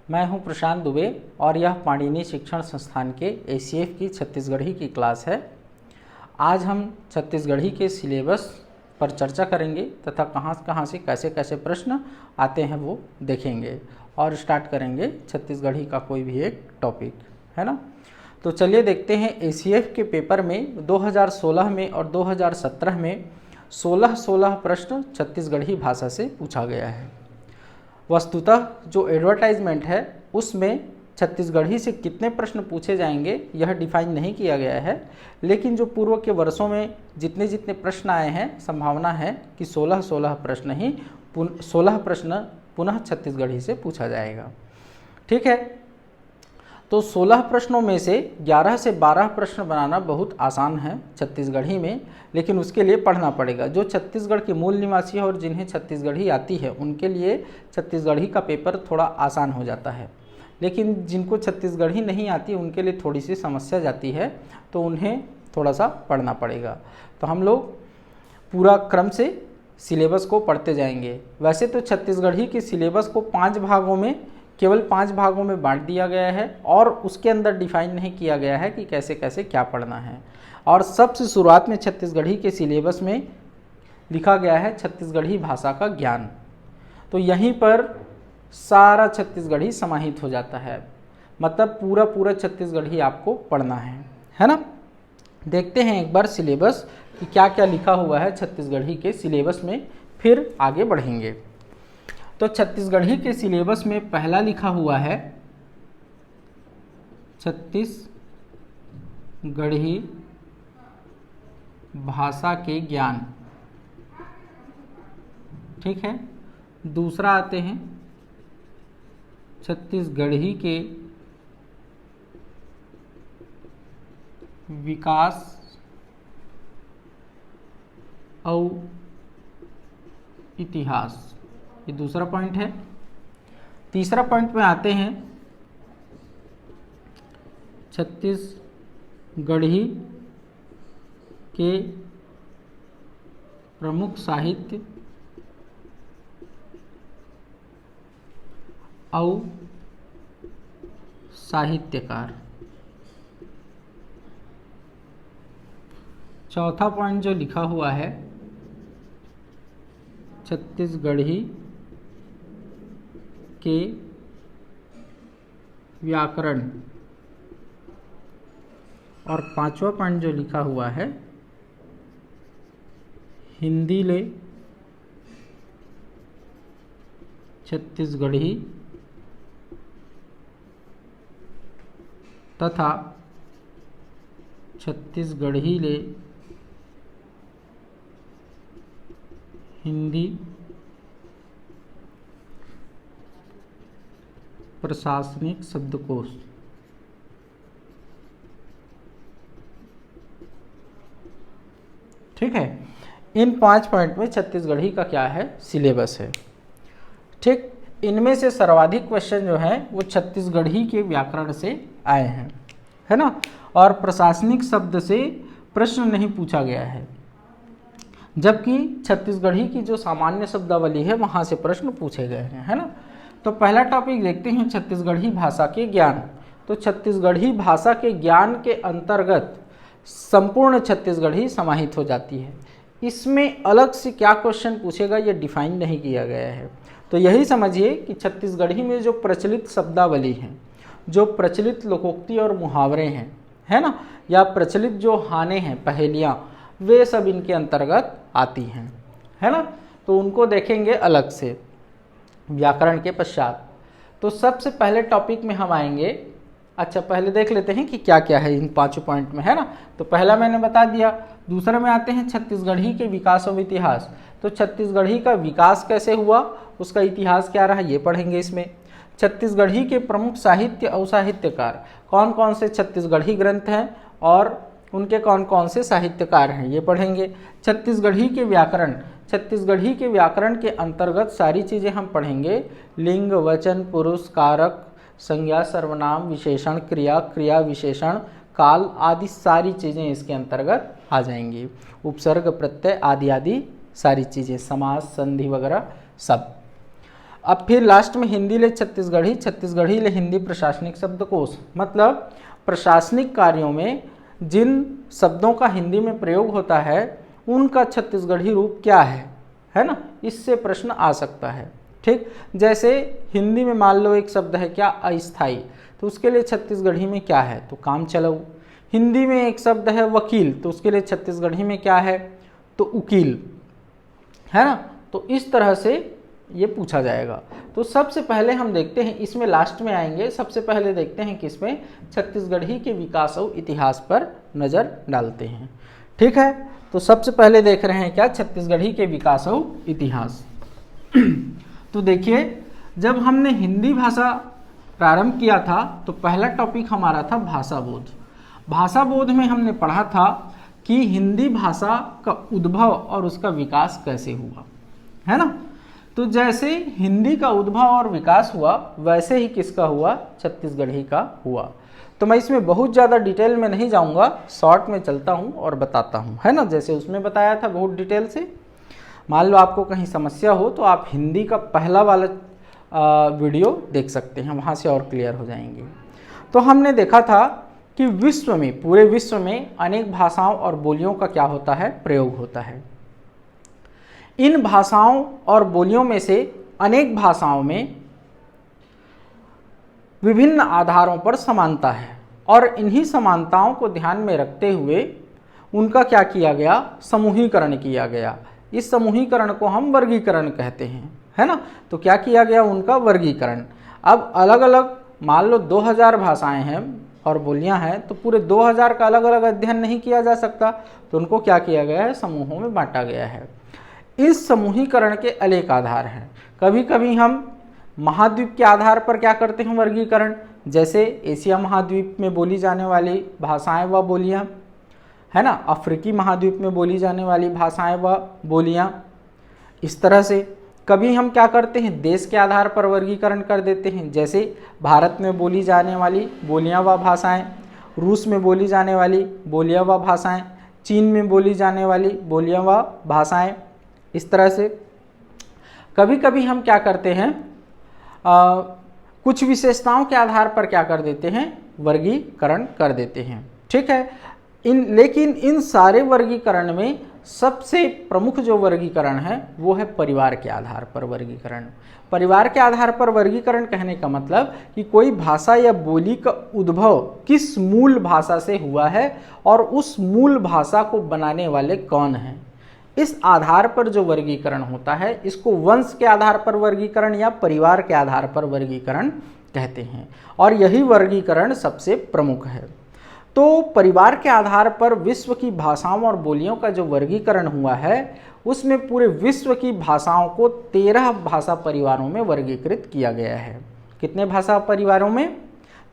मैं हूं प्रशांत दुबे और यह पाणिनि शिक्षण संस्थान के ACF की छत्तीसगढ़ी की क्लास है। आज हम छत्तीसगढ़ी के सिलेबस पर चर्चा करेंगे तथा कहाँ से कैसे कैसे प्रश्न आते हैं वो देखेंगे और स्टार्ट करेंगे छत्तीसगढ़ी का कोई भी एक टॉपिक, है ना। तो चलिए देखते हैं ACF के पेपर में 2016 में और 2017 में 16 प्रश्न छत्तीसगढ़ी भाषा से पूछा गया है। वस्तुतः जो एडवर्टाइजमेंट है उसमें छत्तीसगढ़ी से कितने प्रश्न पूछे जाएंगे यह डिफाइन नहीं किया गया है, लेकिन जो पूर्व के वर्षों में जितने प्रश्न आए हैं संभावना है कि 16 प्रश्न पुनः छत्तीसगढ़ी से पूछा जाएगा। ठीक है, तो 16 प्रश्नों में से 11 से 12 प्रश्न बनाना बहुत आसान है छत्तीसगढ़ी में, लेकिन उसके लिए पढ़ना पड़ेगा। जो छत्तीसगढ़ के मूल निवासी है और जिन्हें छत्तीसगढ़ी आती है उनके लिए छत्तीसगढ़ी का पेपर थोड़ा आसान हो जाता है, लेकिन जिनको छत्तीसगढ़ी नहीं आती उनके लिए थोड़ी सी समस्या जाती है, तो उन्हें थोड़ा सा पढ़ना पड़ेगा। तो हम लोग पूरा क्रम से सिलेबस को पढ़ते जाएंगे। वैसे तो छत्तीसगढ़ी के सिलेबस को केवल 5 भागों में बांट दिया गया है और उसके अंदर डिफाइन नहीं किया गया है कि कैसे कैसे क्या पढ़ना है। और सबसे शुरुआत में छत्तीसगढ़ी के सिलेबस में लिखा गया है छत्तीसगढ़ी भाषा का ज्ञान। तो यहीं पर सारा छत्तीसगढ़ी समाहित हो जाता है, मतलब पूरा छत्तीसगढ़ी आपको पढ़ना है ना। देखते हैं एक बार सिलेबस कि क्या क्या लिखा हुआ है छत्तीसगढ़ी के सिलेबस में, फिर आगे बढ़ेंगे। तो छत्तीसगढ़ी के सिलेबस में पहला लिखा हुआ है छत्तीसगढ़ी भाषा के ज्ञान। ठीक है, दूसरा आते हैं छत्तीसगढ़ी के विकास और इतिहास, ये दूसरा पॉइंट है। तीसरा पॉइंट में आते हैं छत्तीसगढ़ी के प्रमुख साहित्य और साहित्यकार। चौथा पॉइंट जो लिखा हुआ है छत्तीसगढ़ी के व्याकरण। और पांचवा पॉइंट जो लिखा हुआ है हिंदी ले छत्तीसगढ़ी तथा छत्तीसगढ़ी ले हिंदी प्रशासनिक शब्दकोश। ठीक है, इन 5 पॉइंट में छत्तीसगढ़ी का क्या है सिलेबस है। ठीक, इनमें से सर्वाधिक क्वेश्चन जो है वो छत्तीसगढ़ी के व्याकरण से आए हैं, है ना। और प्रशासनिक शब्द से प्रश्न नहीं पूछा गया है, जबकि छत्तीसगढ़ी की जो सामान्य शब्दावली है वहां से प्रश्न पूछे गए हैं, है ना। तो पहला टॉपिक देखते हैं छत्तीसगढ़ी भाषा के ज्ञान। तो छत्तीसगढ़ी भाषा के ज्ञान के अंतर्गत संपूर्ण छत्तीसगढ़ी समाहित हो जाती है। इसमें अलग से क्या क्वेश्चन पूछेगा ये डिफाइन नहीं किया गया है। तो यही समझिए कि छत्तीसगढ़ी में जो प्रचलित शब्दावली है, जो प्रचलित लोकोक्ति और मुहावरे हैं, है ना, या प्रचलित जो हाने हैं, पहेलियाँ, वे सब इनके अंतर्गत आती हैं, है ना। तो उनको देखेंगे अलग से व्याकरण के पश्चात। तो सबसे पहले टॉपिक में हम आएंगे। अच्छा, पहले देख लेते हैं कि क्या क्या है इन 5 पॉइंट में, है ना। तो पहला मैंने बता दिया। दूसरे में आते हैं छत्तीसगढ़ी के विकास और इतिहास। तो छत्तीसगढ़ी का विकास कैसे हुआ, उसका इतिहास क्या रहा, ये पढ़ेंगे इसमें। छत्तीसगढ़ी के प्रमुख साहित्य और साहित्यकार, कौन कौन से छत्तीसगढ़ी ग्रंथ हैं और उनके कौन कौन से साहित्यकार हैं, ये पढ़ेंगे। छत्तीसगढ़ी के व्याकरण, छत्तीसगढ़ी के व्याकरण के अंतर्गत सारी चीज़ें हम पढ़ेंगे। लिंग, वचन, पुरुष, कारक, संज्ञा, सर्वनाम, विशेषण, क्रिया, क्रिया विशेषण, काल आदि सारी चीज़ें इसके अंतर्गत आ जाएंगी। उपसर्ग, प्रत्यय आदि आदि सारी चीज़ें, समास, संधि वगैरह सब। अब फिर लास्ट में हिंदी ले छत्तीसगढ़ी, छत्तीसगढ़ी ले हिंदी प्रशासनिक शब्दकोश, मतलब प्रशासनिक कार्यों में जिन शब्दों का हिंदी में प्रयोग होता है उनका छत्तीसगढ़ी रूप क्या है ना, इससे प्रश्न आ सकता है। ठीक, जैसे हिंदी में मान लो एक शब्द है क्या, अस्थाई, तो उसके लिए छत्तीसगढ़ी में क्या है, तो काम चलाऊ। हिंदी में एक शब्द है वकील, तो उसके लिए छत्तीसगढ़ी में क्या है, तो उकील, है ना। तो इस तरह से ये पूछा जाएगा। तो सबसे पहले हम देखते हैं, इसमें लास्ट में आएंगे, सबसे पहले देखते हैं किसमें, छत्तीसगढ़ी के विकास और इतिहास पर नज़र डालते हैं। ठीक है, तो सबसे पहले देख रहे हैं क्या, छत्तीसगढ़ी के विकास और इतिहास। तो देखिए, जब हमने हिंदी भाषा प्रारंभ किया था तो पहला टॉपिक हमारा था भाषा बोध। भाषा बोध में हमने पढ़ा था कि हिंदी भाषा का उद्भव और उसका विकास कैसे हुआ, है ना। तो जैसे हिंदी का उद्भव और विकास हुआ वैसे ही किसका हुआ, छत्तीसगढ़ी का हुआ। तो मैं इसमें बहुत ज़्यादा डिटेल में नहीं जाऊंगा, शॉर्ट में चलता हूं और बताता हूं, है ना, जैसे उसमें बताया था बहुत डिटेल से। मान लो आपको कहीं समस्या हो तो आप हिंदी का पहला वाला वीडियो देख सकते हैं, वहाँ से और क्लियर हो जाएंगे। तो हमने देखा था कि विश्व में, पूरे विश्व में अनेक भाषाओं और बोलियों का क्या होता है, प्रयोग होता है। इन भाषाओं और बोलियों में से अनेक भाषाओं में विभिन्न आधारों पर समानता है और इन्हीं समानताओं को ध्यान में रखते हुए उनका क्या किया गया, समूहीकरण किया गया। इस समूहीकरण को हम वर्गीकरण कहते हैं, है ना। तो क्या किया गया, उनका वर्गीकरण। अब अलग अलग मान लो 2000 भाषाएं हैं और बोलियां हैं, तो पूरे 2000 का अलग अलग अध्ययन नहीं किया जा सकता, तो उनको क्या किया गया है, समूहों में बांटा गया है। इस समूहीकरण के अनेक आधार हैं। कभी कभी हम महाद्वीप के आधार पर क्या करते हैं, वर्गीकरण, जैसे एशिया महाद्वीप में बोली जाने वाली भाषाएं व बोलियां, है ना, अफ्रीकी महाद्वीप में बोली जाने वाली भाषाएं व बोलियां। इस तरह से कभी हम क्या करते हैं, देश के आधार पर वर्गीकरण कर देते हैं, जैसे भारत में बोली जाने वाली बोलियां व भाषाएं, रूस में बोली जाने वाली बोलियां व भाषाएं, चीन में बोली जाने वाली बोलियां व भाषाएं। इस तरह से कभी कभी हम क्या करते हैं, कुछ विशेषताओं के आधार पर क्या कर देते हैं, वर्गीकरण कर देते हैं। ठीक है, लेकिन इन सारे वर्गीकरण में सबसे प्रमुख जो वर्गीकरण है वो है परिवार के आधार पर वर्गीकरण। परिवार के आधार पर वर्गीकरण कहने का मतलब कि कोई भाषा या बोली का उद्भव किस मूल भाषा से हुआ है और उस मूल भाषा को बनाने वाले कौन हैं, इस आधार पर जो वर्गीकरण होता है इसको वंश के आधार पर वर्गीकरण या परिवार के आधार पर वर्गीकरण कहते हैं, और यही वर्गीकरण सबसे प्रमुख है। तो परिवार के आधार पर विश्व की भाषाओं और बोलियों का जो वर्गीकरण हुआ है उसमें पूरे विश्व की भाषाओं को 13 भाषा परिवारों में वर्गीकृत किया गया है। कितने भाषा परिवारों में,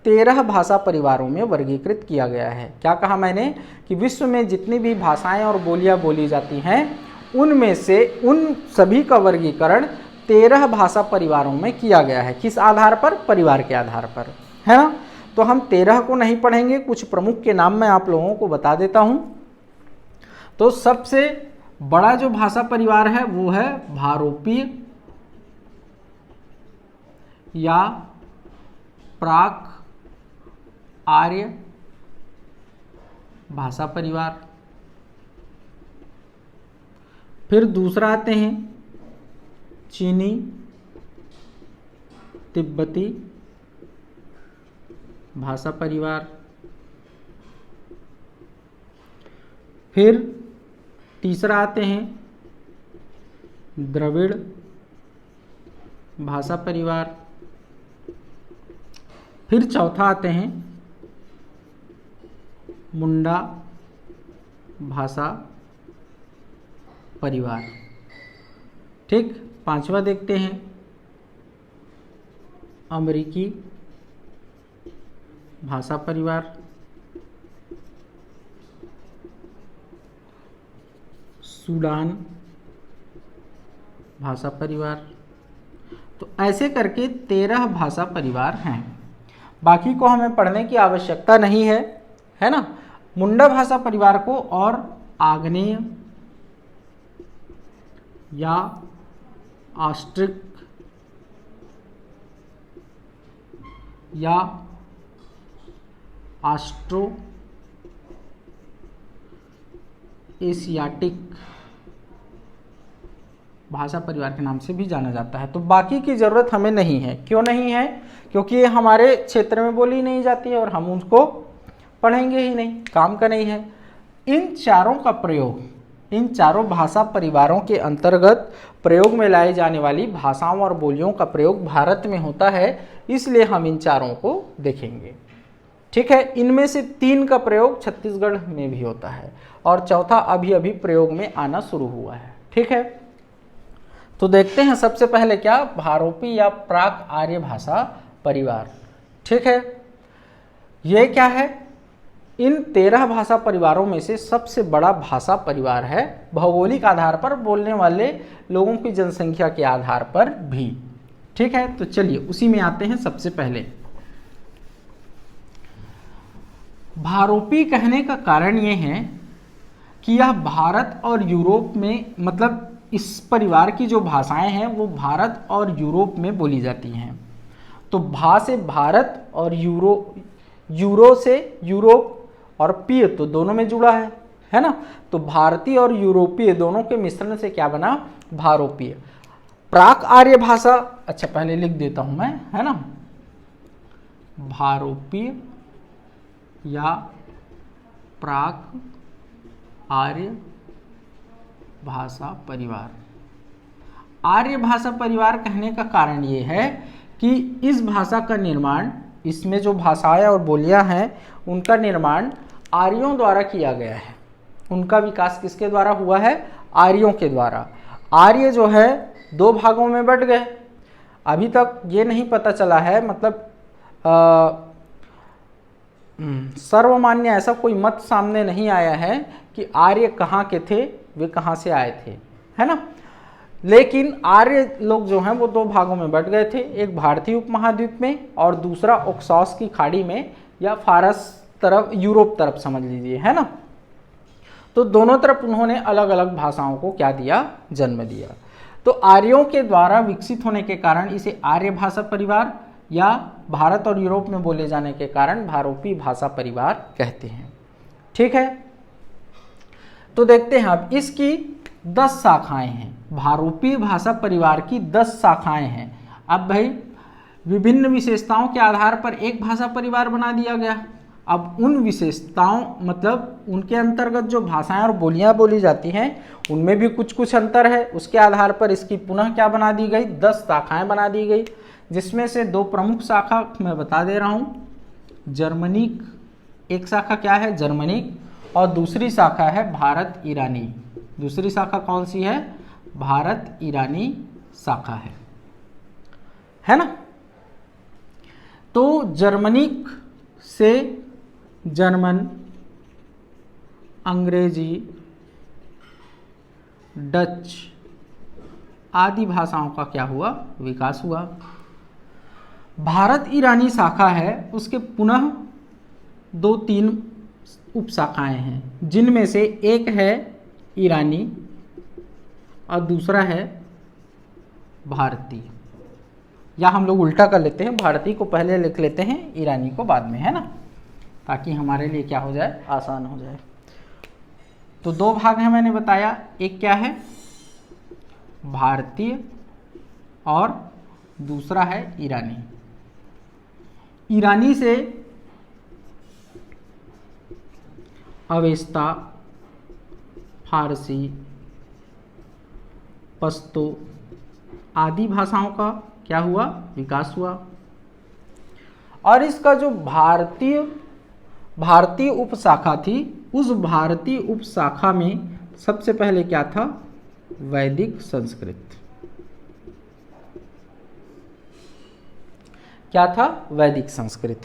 13 भाषा परिवारों में वर्गीकृत किया गया है। क्या कहा मैंने कि विश्व में जितनी भी भाषाएं और बोलियां बोली जाती हैं उनमें से उन सभी का वर्गीकरण 13 भाषा परिवारों में किया गया है। किस आधार पर, परिवार के आधार पर, है ना। तो हम 13 को नहीं पढ़ेंगे, कुछ प्रमुख के नाम मैं आप लोगों को बता देता हूं। तो सबसे बड़ा जो भाषा परिवार है वो है भारोपीय या प्राक आर्य भाषा परिवार। फिर दूसरा आते हैं चीनी तिब्बती भाषा परिवार। फिर तीसरा आते हैं द्रविड़ भाषा परिवार। फिर चौथा आते हैं मुंडा भाषा परिवार। ठीक, पांचवा देखते हैं अमेरिकी भाषा परिवार। सूडान भाषा परिवार। तो ऐसे करके 13 भाषा परिवार हैं। बाकी को हमें पढ़ने की आवश्यकता नहीं है ना। मुंडा भाषा परिवार को और आग्नेय या ऑस्ट्रिक या ऑस्ट्रो एशियाटिक भाषा परिवार के नाम से भी जाना जाता है। तो बाकी की ज़रूरत हमें नहीं है। क्यों नहीं है? क्योंकि ये हमारे क्षेत्र में बोली नहीं जाती है और हम उसको पढ़ेंगे ही नहीं, काम का नहीं है। इन चारों का प्रयोग, इन चारों भाषा परिवारों के अंतर्गत प्रयोग में लाई जाने वाली भाषाओं और बोलियों का प्रयोग भारत में होता है, इसलिए हम इन चारों को देखेंगे। ठीक है, इनमें से 3 का प्रयोग छत्तीसगढ़ में भी होता है और चौथा अभी अभी प्रयोग में आना शुरू हुआ है। ठीक है, तो देखते हैं सबसे पहले क्या, भारोपी या प्राक आर्य भाषा परिवार। ठीक है, ये क्या है? इन 13 भाषा परिवारों में से सबसे बड़ा भाषा परिवार है, भौगोलिक आधार पर, बोलने वाले लोगों की जनसंख्या के आधार पर भी। ठीक है, तो चलिए उसी में आते हैं। सबसे पहले भारोपी कहने का कारण ये है कि यह भारत और यूरोप में, मतलब इस परिवार की जो भाषाएं हैं वो भारत और यूरोप में बोली जाती हैं। तो भा से भारत और यूरो से यूरोप और पीय तो दोनों में जुड़ा है ना। तो भारतीय और यूरोपीय दोनों के मिश्रण से क्या बना? भारोपीय। प्राक आर्य भाषा, अच्छा पहले लिख देता हूं मैं, है ना, भारोपीय या प्राक आर्य भाषा परिवार। आर्य भाषा परिवार कहने का कारण ये है कि इस भाषा का निर्माण, इसमें जो भाषाएं और बोलियां हैं उनका निर्माण आर्यों द्वारा किया गया है। उनका विकास किसके द्वारा हुआ है? आर्यों के द्वारा। आर्य जो है 2 भागों में बंट गए। अभी तक ये नहीं पता चला है, मतलब सर्वमान्य ऐसा कोई मत सामने नहीं आया है कि आर्य कहाँ के थे, वे कहाँ से आए थे, है ना। लेकिन आर्य लोग जो हैं वो 2 भागों में बंट गए थे, एक भारतीय उपमहाद्वीप में और दूसरा ओक्सॉस की खाड़ी में या फारस तरफ, यूरोप तरफ समझ लीजिए, है ना। तो दोनों तरफ उन्होंने अलग अलग भाषाओं को क्या दिया? जन्म दिया। तो आर्यों के द्वारा विकसित होने के कारण इसे आर्य भाषा परिवार या भारत और यूरोप में बोले जाने के कारण भारोपी भाषा परिवार कहते हैं। ठीक है, तो देखते हैं अब इसकी 10 शाखाएं हैं। भारोपी भाषा परिवार की 10 शाखाएं हैं। अब भाई विभिन्न विशेषताओं के आधार पर एक भाषा परिवार बना दिया गया। अब उन विशेषताओं, मतलब उनके अंतर्गत जो भाषाएं और बोलियां बोली जाती हैं उनमें भी कुछ कुछ अंतर है। उसके आधार पर इसकी पुनः क्या बना दी गई? 10 शाखाएं बना दी गई, जिसमें से 2 प्रमुख शाखा मैं बता दे रहा हूँ। जर्मनिक, एक शाखा क्या है? जर्मनिक, और दूसरी शाखा है भारत ईरानी। दूसरी शाखा कौन सी है? भारत ईरानी शाखा है ना। तो जर्मनिक से जर्मन, अंग्रेजी, डच आदि भाषाओं का क्या हुआ? विकास हुआ। भारत ईरानी शाखा है, उसके पुनः 2-3 उपशाखाएं हैं, जिनमें से एक है ईरानी और दूसरा है भारतीय, या हम लोग उल्टा कर लेते हैं, भारतीय को पहले लिख लेते हैं, ईरानी को बाद में, है ना, ताकि हमारे लिए क्या हो जाए? आसान हो जाए। तो 2 भाग हैं मैंने बताया, एक क्या है? भारतीय और दूसरा है ईरानी। ईरानी से अवेस्ता, फारसी, पश्तो आदि भाषाओं का क्या हुआ? विकास हुआ। और इसका जो भारतीय उपशाखा थी, उस भारतीय उपशाखा में सबसे पहले क्या था? वैदिक संस्कृत। क्या था? वैदिक संस्कृत।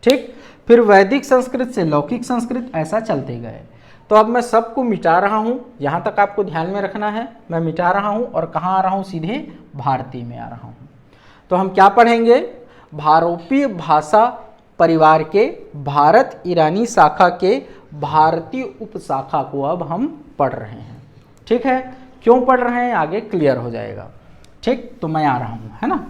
ठीक, फिर वैदिक संस्कृत से लौकिक संस्कृत, ऐसा चलते गए। तो अब मैं सबको मिटा रहा हूं, यहां तक आपको ध्यान में रखना है। मैं मिटा रहा हूं और कहां आ रहा हूं? सीधे भारतीय में आ रहा हूं। तो हम क्या पढ़ेंगे? भारोपीय भाषा परिवार के भारत ईरानी शाखा के भारतीय उपशाखा को अब हम पढ़ रहे हैं। ठीक है, क्यों पढ़ रहे हैं आगे क्लियर हो जाएगा। ठीक, तो मैं आ रहा हूं, है ना।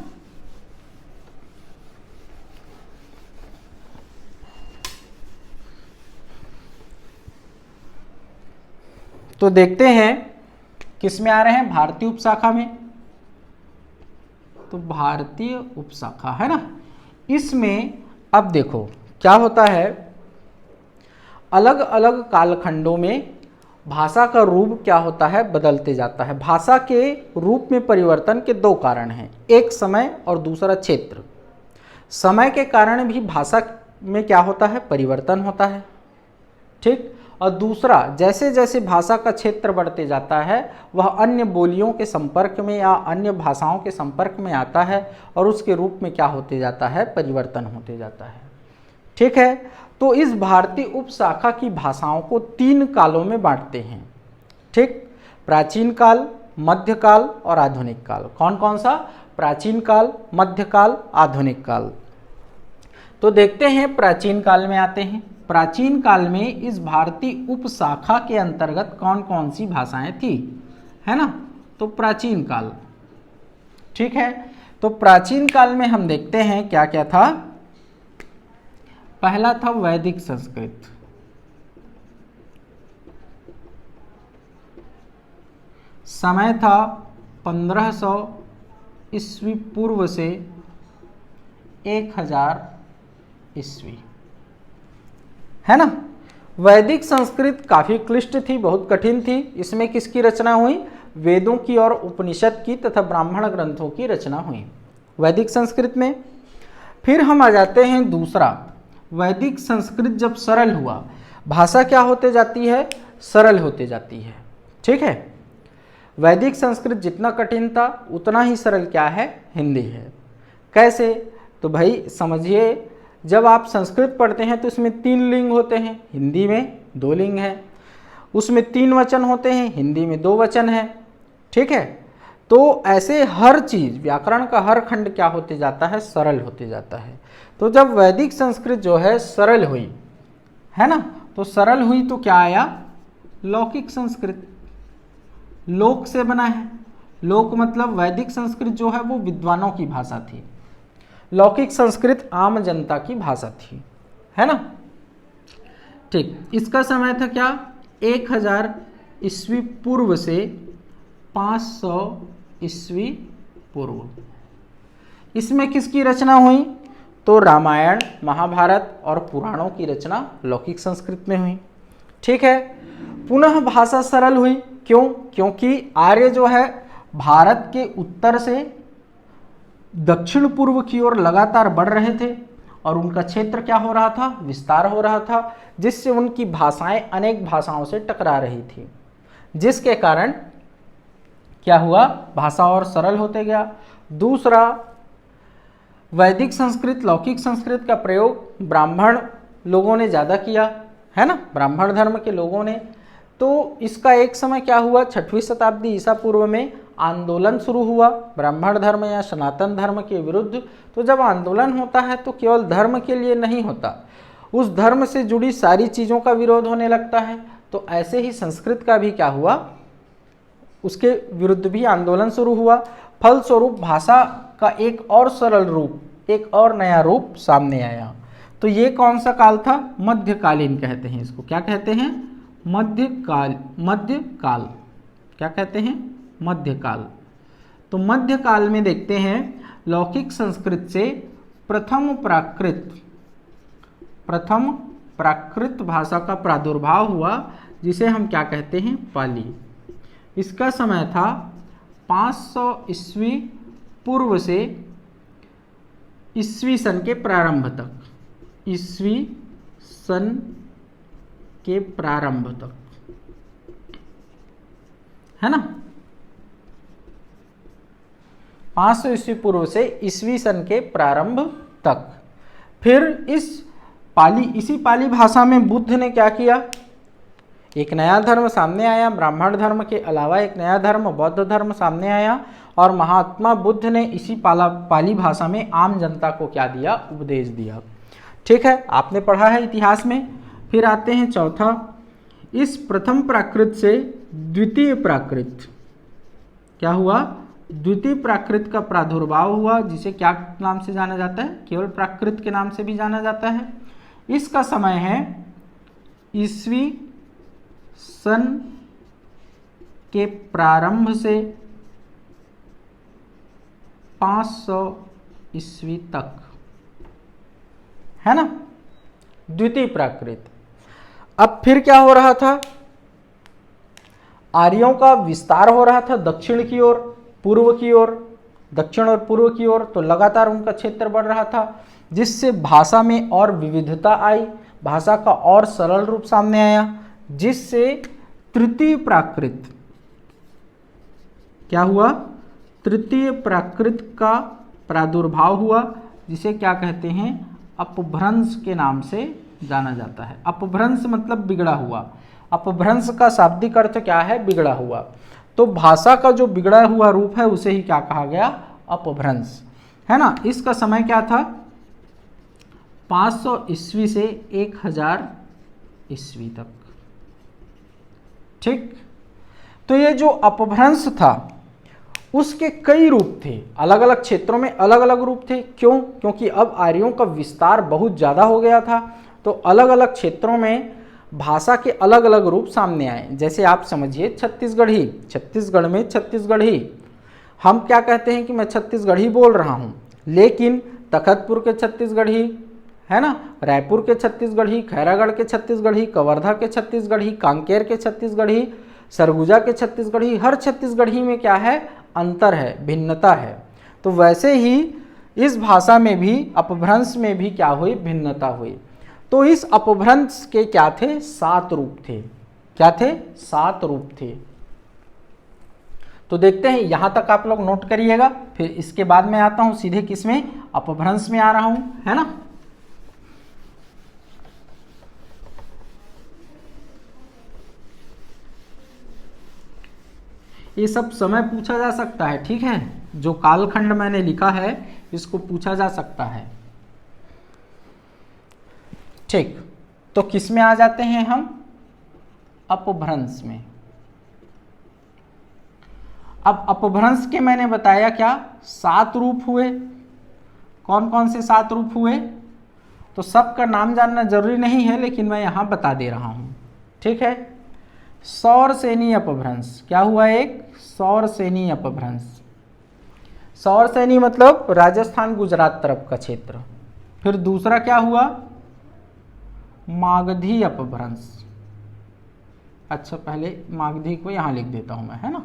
तो देखते हैं किस में आ रहे हैं, भारतीय उपशाखा में। तो भारतीय उपशाखा है ना, इसमें अब देखो क्या होता है, अलग अलग कालखंडों में भाषा का रूप क्या होता है, बदलते जाता है। भाषा के रूप में परिवर्तन के दो कारण हैं, एक समय और दूसरा क्षेत्र। समय के कारण भी भाषा में क्या होता है, परिवर्तन होता है, ठीक। और दूसरा, जैसे जैसे भाषा का क्षेत्र बढ़ते जाता है वह अन्य बोलियों के संपर्क में या अन्य भाषाओं के संपर्क में आता है और उसके रूप में क्या होते जाता है, परिवर्तन होते जाता है, ठीक है। तो इस भारतीय उपशाखा की भाषाओं को 3 कालों में बांटते हैं, ठीक। प्राचीन काल, मध्यकाल और आधुनिक काल। कौन कौन सा, प्राचीन काल, मध्यकाल, आधुनिक काल। तो देखते हैं प्राचीन काल में आते हैं। प्राचीन काल में इस भारतीय उपशाखा के अंतर्गत कौन कौन सी भाषाएं थी, है ना। तो प्राचीन काल, ठीक है। तो प्राचीन काल में हम देखते हैं क्या क्या था। पहला था वैदिक संस्कृत, समय था 1500 ईस्वी पूर्व से 1000 ईस्वी, है ना। वैदिक संस्कृत काफ़ी क्लिष्ट थी, बहुत कठिन थी। इसमें किसकी रचना हुई, वेदों की और उपनिषद की तथा ब्राह्मण ग्रंथों की रचना हुई वैदिक संस्कृत में। फिर हम आ जाते हैं दूसरा, वैदिक संस्कृत जब सरल हुआ, भाषा क्या होते जाती है, सरल होते जाती है, ठीक है। वैदिक संस्कृत जितना कठिन था उतना ही सरल क्या है, हिंदी है। कैसे, तो भाई समझिए, जब आप संस्कृत पढ़ते हैं तो इसमें 3 लिंग होते हैं, हिंदी में 2 लिंग हैं। उसमें 3 वचन होते हैं, हिंदी में 2 वचन हैं, ठीक है। तो ऐसे हर चीज़, व्याकरण का हर खंड क्या होते जाता है, सरल होते जाता है। तो जब वैदिक संस्कृत जो है सरल हुई, है ना, तो सरल हुई तो क्या आया, लौकिक संस्कृत। लोक से बना है, लोक मतलब वैदिक संस्कृत जो है वो विद्वानों की भाषा थी, लौकिक संस्कृत आम जनता की भाषा थी, है ना, ठीक। इसका समय था क्या, 1000 ईस्वी पूर्व से 500 ईस्वी पूर्व। इसमें किसकी रचना हुई, तो रामायण, महाभारत और पुराणों की रचना लौकिक संस्कृत में हुई, ठीक है। पुनः भाषा सरल हुई, क्यों, क्योंकि आर्य जो है भारत के उत्तर से दक्षिण पूर्व की ओर लगातार बढ़ रहे थे और उनका क्षेत्र क्या हो रहा था, विस्तार हो रहा था, जिससे उनकी भाषाएं अनेक भाषाओं से टकरा रही थी, जिसके कारण क्या हुआ, भाषा और सरल होते गया। दूसरा, वैदिक संस्कृत, लौकिक संस्कृत का प्रयोग ब्राह्मण लोगों ने ज़्यादा किया, है ना, ब्राह्मण धर्म के लोगों ने। तो इसका एक समय क्या हुआ, 6वीं शताब्दी ईसा पूर्व में आंदोलन शुरू हुआ ब्राह्मण धर्म या सनातन धर्म के विरुद्ध। तो जब आंदोलन होता है तो केवल धर्म के लिए नहीं होता, उस धर्म से जुड़ी सारी चीज़ों का विरोध होने लगता है। तो ऐसे ही संस्कृत का भी क्या हुआ, उसके विरुद्ध भी आंदोलन शुरू हुआ। फलस्वरूप भाषा का एक और सरल रूप, एक और नया रूप सामने आया। तो ये कौन सा काल था, मध्यकालीन कहते हैं इसको। क्या कहते हैं, मध्यकाल, मध्यकाल क्या कहते हैं, मध्यकाल। तो मध्यकाल में देखते हैं लौकिक संस्कृत से प्रथम प्राकृत भाषा का प्रादुर्भाव हुआ, जिसे हम क्या कहते हैं, पाली। इसका समय था 500 ईस्वी पूर्व से ईस्वी सन के प्रारंभ तक, ईस्वी सन के प्रारंभ तक, है ना, 500 ईस्वी पूर्व से ईस्वी सन के प्रारंभ तक। फिर इसी पाली भाषा में बुद्ध ने क्या किया, एक नया धर्म सामने आया, ब्राह्मण धर्म के अलावा एक नया धर्म बौद्ध धर्म सामने आया और महात्मा बुद्ध ने इसी पाली भाषा में आम जनता को क्या दिया, उपदेश दिया, ठीक है, आपने पढ़ा है इतिहास में। फिर आते हैं चौथा, इस प्रथम प्राकृत से द्वितीय प्राकृत क्या हुआ, द्वितीय प्राकृत का प्रादुर्भाव हुआ, जिसे क्या नाम से जाना जाता है, केवल प्राकृत के नाम से भी जाना जाता है। इसका समय है ईस्वी सन के प्रारंभ से 500 ईस्वी तक, है ना, द्वितीय प्राकृत। अब फिर क्या हो रहा था, आर्यों का विस्तार हो रहा था दक्षिण की ओर, पूर्व की ओर, दक्षिण और पूर्व की ओर, तो लगातार उनका क्षेत्र बढ़ रहा था, जिससे भाषा में और विविधता आई, भाषा का और सरल रूप सामने आया, जिससे तृतीय प्राकृत क्या हुआ, तृतीय प्राकृत का प्रादुर्भाव हुआ, जिसे क्या कहते हैं, अपभ्रंश के नाम से जाना जाता है। अपभ्रंश मतलब बिगड़ा हुआ, अपभ्रंश का शाब्दिक अर्थ क्या है, बिगड़ा हुआ। तो भाषा का जो बिगड़ा हुआ रूप है उसे ही क्या कहा गया, अपभ्रंश, है ना। इसका समय क्या था, 500 ईस्वी से 1000 ईस्वी तक, ठीक। तो ये जो अपभ्रंश था उसके कई रूप थे, अलग अलग क्षेत्रों में अलग अलग रूप थे। क्यों, क्योंकि अब आर्यों का विस्तार बहुत ज़्यादा हो गया था, तो अलग अलग क्षेत्रों में भाषा के अलग अलग रूप सामने आए। जैसे आप समझिए छत्तीसगढ़ी, छत्तीसगढ़ में छत्तीसगढ़ी, हम क्या कहते हैं कि मैं छत्तीसगढ़ी बोल रहा हूँ, लेकिन तखतपुर के छत्तीसगढ़ी, है ना, रायपुर के छत्तीसगढ़ी, खैरागढ़ के छत्तीसगढ़ी, कवर्धा के छत्तीसगढ़ी, कांकेर के छत्तीसगढ़ी, सरगुजा के छत्तीसगढ़ी, हर छत्तीसगढ़ी में क्या है, अंतर है, भिन्नता है। तो वैसे ही इस भाषा में भी, अपभ्रंश में भी क्या हुई, भिन्नता हुई। तो इस अपभ्रंश के क्या थे, 7 रूप थे। क्या थे, 7 रूप थे। तो देखते हैं, यहां तक आप लोग नोट करिएगा, फिर इसके बाद मैं आता हूं सीधे किसमें, अपभ्रंश में आ रहा हूं, है ना। ये सब समय पूछा जा सकता है, ठीक है, जो कालखंड मैंने लिखा है इसको पूछा जा सकता है, ठीक। तो किस में आ जाते हैं हम, अपभ्रंश में। अब अपभ्रंश के मैंने बताया क्या, 7 रूप हुए। कौन कौन से 7 रूप हुए, तो सबका नाम जानना जरूरी नहीं है, लेकिन मैं यहां बता दे रहा हूं, ठीक है। सौरसेनी अपभ्रंश, क्या हुआ, एक सौरसेनी अपभ्रंश। सौरसेनी मतलब राजस्थान गुजरात तरफ का क्षेत्र। फिर दूसरा क्या हुआ, मागधी अपभ्रंश। अच्छा, पहले मागधी को यहां लिख देता हूं मैं, है ना।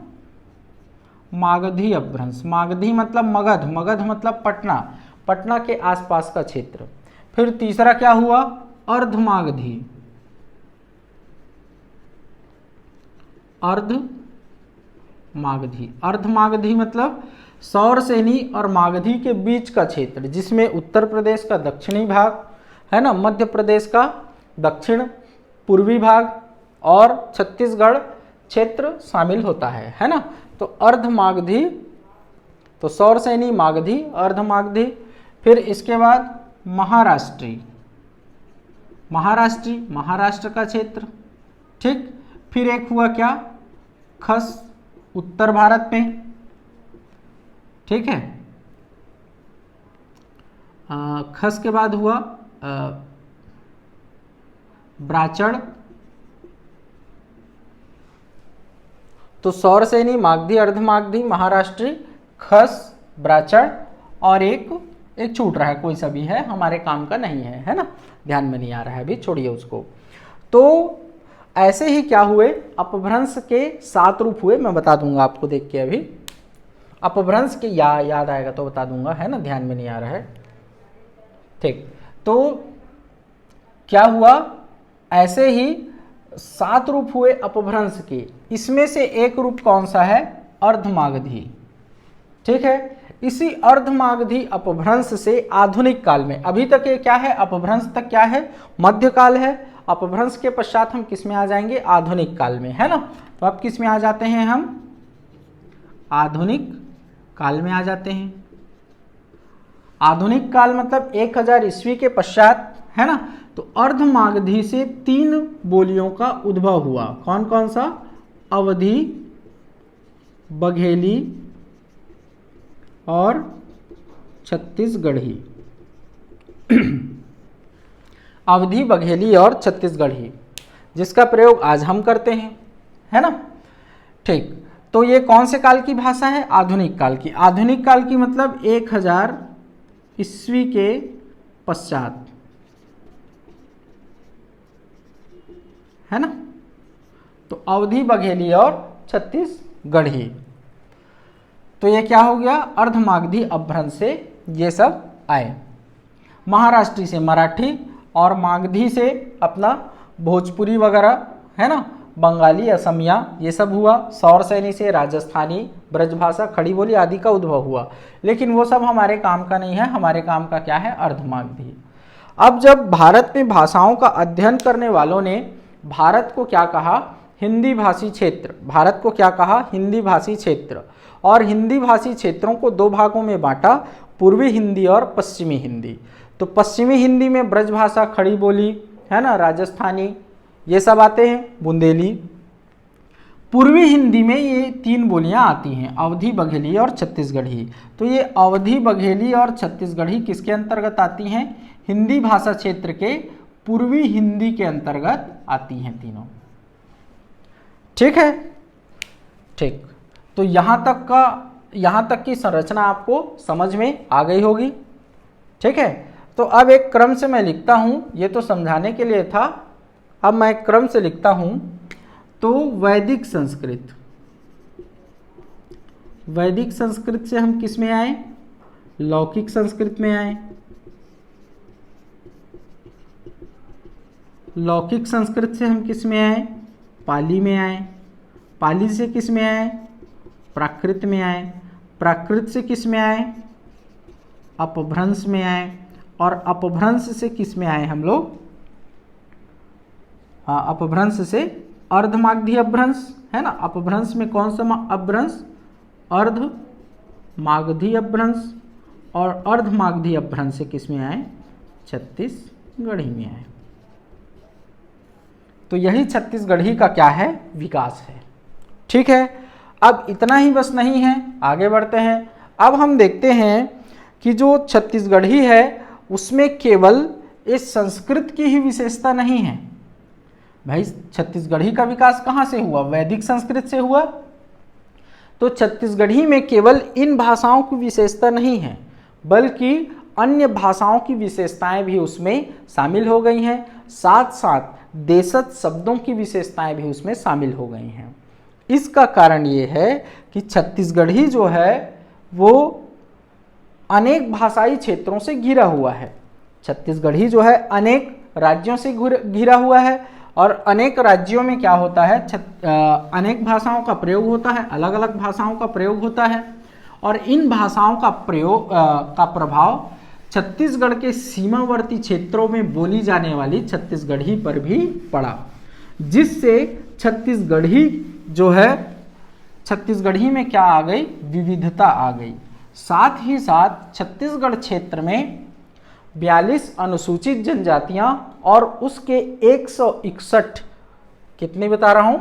मागधी अपभ्रंश, मागधी मतलब मगध, मगध मतलब पटना, पटना के आसपास का क्षेत्र। फिर तीसरा क्या हुआ, अर्धमागधी, अर्धमागधी, अर्धमागधी मतलब सौरसेनी और मागधी के बीच का क्षेत्र, जिसमें उत्तर प्रदेश का दक्षिणी भाग, है ना, मध्य प्रदेश का दक्षिण पूर्वी भाग और छत्तीसगढ़ क्षेत्र शामिल होता है ना। तो अर्धमागधी, तो सौरसेनी, मागधी, अर्धमागधी। फिर इसके बाद महाराष्ट्री, महाराष्ट्री महाराष्ट्र का क्षेत्र, ठीक। फिर एक हुआ क्या, खस, उत्तर भारत में, ठीक है। खस के बाद हुआ ब्राचड़। तो सौरसेनी, मागधी, अर्धमागधी, महाराष्ट्री, खस, ब्राचड़ और एक छूट रहा है, कोई सा भी है, हमारे काम का नहीं है ना, ध्यान में नहीं आ रहा है अभी, छोड़िए उसको। तो ऐसे ही क्या हुए, अपभ्रंश के 7 रूप हुए, मैं बता दूंगा आपको देख के अभी। अपभ्रंश के याद आएगा तो बता दूंगा, है ना, ध्यान में नहीं आ रहा है, ठीक। तो क्या हुआ, ऐसे ही 7 रूप हुए अपभ्रंश के। इसमें से एक रूप कौन सा है, अर्धमागधी, ठीक है। इसी अर्धमागधी अपभ्रंश से आधुनिक काल में, अभी तक ये क्या है, अपभ्रंश तक क्या है, मध्यकाल है। अपभ्रंश के पश्चात हम किस में आ जाएंगे, आधुनिक काल में, है ना। तो अब किस में आ जाते हैं हम, आधुनिक काल में आ जाते हैं। आधुनिक काल मतलब 1000 ईस्वी के पश्चात, है ना। तो अर्धमागधी से 3 बोलियों का उद्भव हुआ। कौन कौन सा, अवधी, बघेली और छत्तीसगढ़ी। अवधी, बघेली और छत्तीसगढ़ी, जिसका प्रयोग आज हम करते हैं, है ना। ठीक, तो ये कौन से काल की भाषा है? आधुनिक काल की। आधुनिक काल की मतलब 1000 ईस्वी के पश्चात, है ना। तो अवधी, बघेली और छत्तीसगढ़ी, तो ये क्या हो गया? अर्धमागधी अपभ्रंश से ये सब आए। महाराष्ट्री से मराठी और मागधी से अपना भोजपुरी वगैरह, है ना, बंगाली, असमिया, ये सब हुआ। सौर सैनी से राजस्थानी, ब्रजभाषा, खड़ी बोली आदि का उद्भव हुआ। लेकिन वो सब हमारे काम का नहीं है, हमारे काम का क्या है? अर्धमागधी। अब जब भारत में भाषाओं का अध्ययन करने वालों ने भारत को क्या कहा? हिंदी भाषी क्षेत्र। भारत को क्या कहा? हिंदी भाषी क्षेत्र। और हिंदी भाषी क्षेत्रों को दो भागों में बांटा, पूर्वी हिंदी और पश्चिमी हिंदी। तो पश्चिमी हिंदी में ब्रजभाषा, खड़ी बोली, है ना, राजस्थानी, ये सब आते हैं, बुंदेली। पूर्वी हिंदी में ये 3 बोलियां आती हैं, अवधी, बघेली और छत्तीसगढ़ी। तो ये अवधी, बघेली और छत्तीसगढ़ी किसके अंतर्गत आती हैं? हिंदी भाषा क्षेत्र के पूर्वी हिंदी के अंतर्गत आती हैं तीनों। ठीक है, ठीक। तो यहाँ तक की संरचना आपको समझ में आ गई होगी। ठीक है, तो अब एक क्रम से मैं लिखता हूँ, ये तो समझाने के लिए था, अब मैं क्रम से लिखता हूँ। तो वैदिक संस्कृत, वैदिक संस्कृत से हम किस में आए? लौकिक संस्कृत में आए। लौकिक संस्कृत से हम किस में आए? पाली में आए। पाली से किस में आए? प्राकृत में आए। प्राकृत से किस में आए? अपभ्रंश में आए। और अपभ्रंश से किस में आए हम लोग? हाँ, अपभ्रंश से अर्धमागधी अपभ्रंश, है ना। अपभ्रंश में कौन सा अपभ्रंश? अर्धमागधी अपभ्रंश। और अर्धमागधी अपभ्रंश से किस में आए? छत्तीसगढ़ी में आए। तो यही छत्तीसगढ़ी का क्या है? विकास है। ठीक है, अब इतना ही बस नहीं है, आगे बढ़ते हैं। अब हम देखते हैं कि जो छत्तीसगढ़ी है उसमें केवल इस संस्कृत की ही विशेषता नहीं है। भाई, छत्तीसगढ़ी का विकास कहाँ से हुआ? वैदिक संस्कृत से हुआ। तो छत्तीसगढ़ी में केवल इन भाषाओं की विशेषता नहीं है, बल्कि अन्य भाषाओं की विशेषताएं भी उसमें शामिल हो गई हैं। साथ साथ देशज शब्दों की विशेषताएं भी उसमें शामिल हो गई हैं। इसका कारण ये है कि छत्तीसगढ़ी जो है वो अनेक भाषाई क्षेत्रों से घिरा हुआ है। छत्तीसगढ़ी जो है अनेक राज्यों से घिरा हुआ है, और अनेक राज्यों में क्या होता है? अनेक भाषाओं का प्रयोग होता है, अलग अलग भाषाओं का प्रयोग होता है। और इन भाषाओं का प्रयोग का प्रभाव छत्तीसगढ़ के सीमावर्ती क्षेत्रों में बोली जाने वाली छत्तीसगढ़ी पर भी पड़ा, जिससे छत्तीसगढ़ी जो है, छत्तीसगढ़ी में क्या आ गई? विविधता आ गई। साथ ही साथ छत्तीसगढ़ क्षेत्र में 42 अनुसूचित जनजातियां और उसके 161, कितने बता रहा हूं?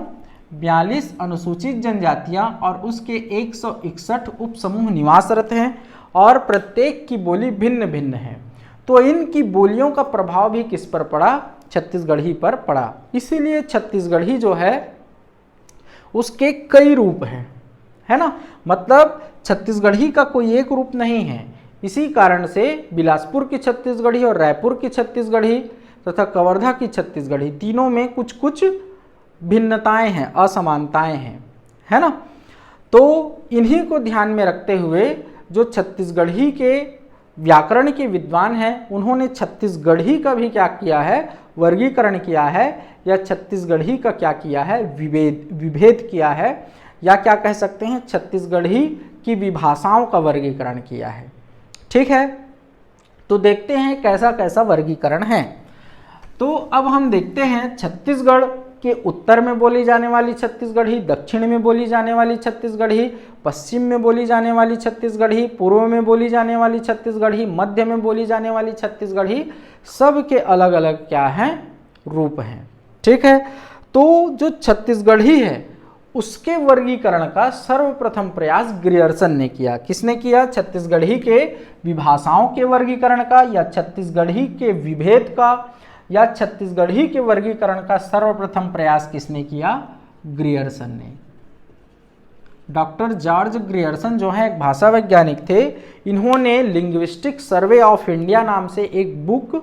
42 अनुसूचित जनजातियां और उसके 161 उपसमूह निवासरत हैं, और प्रत्येक की बोली भिन्न भिन्न है। तो इनकी बोलियों का प्रभाव भी किस पर पड़ा? छत्तीसगढ़ी पर पड़ा। इसीलिए छत्तीसगढ़ी जो है उसके कई रूप हैं, है ना। मतलब छत्तीसगढ़ी का कोई एक रूप नहीं है। इसी कारण से बिलासपुर की छत्तीसगढ़ी और रायपुर की छत्तीसगढ़ी तथा कवर्धा की छत्तीसगढ़ी, तीनों में कुछ कुछ भिन्नताएं हैं, असमानताएं हैं, है ना। तो इन्हीं को ध्यान में रखते हुए जो छत्तीसगढ़ी के व्याकरण के विद्वान हैं, उन्होंने छत्तीसगढ़ी का भी क्या किया है? वर्गीकरण किया है, या छत्तीसगढ़ी का क्या किया है? विभेद किया है, या क्या कह सकते हैं? छत्तीसगढ़ी की विभाषाओं का वर्गीकरण किया है। ठीक है, तो देखते हैं कैसा कैसा वर्गीकरण है। तो अब हम देखते हैं छत्तीसगढ़ के उत्तर में बोली जाने वाली छत्तीसगढ़ी, दक्षिण में बोली जाने वाली छत्तीसगढ़ी, पश्चिम में बोली जाने वाली छत्तीसगढ़ी, पूर्व में बोली जाने वाली छत्तीसगढ़ी, मध्य में बोली जाने वाली छत्तीसगढ़ी, सब के अलग अलग क्या हैं? रूप हैं। ठीक है, तो जो छत्तीसगढ़ी है उसके वर्गीकरण का सर्वप्रथम प्रयास ग्रियर्सन ने किया। किसने किया? छत्तीसगढ़ी के विभाषाओं के वर्गीकरण का, या छत्तीसगढ़ी के विभेद का, या छत्तीसगढ़ी के वर्गीकरण का सर्वप्रथम प्रयास किसने किया? ग्रियर्सन ने। डॉक्टर जॉर्ज ग्रियर्सन जो है एक भाषा वैज्ञानिक थे। इन्होंने लिंग्विस्टिक सर्वे ऑफ इंडिया नाम से एक बुक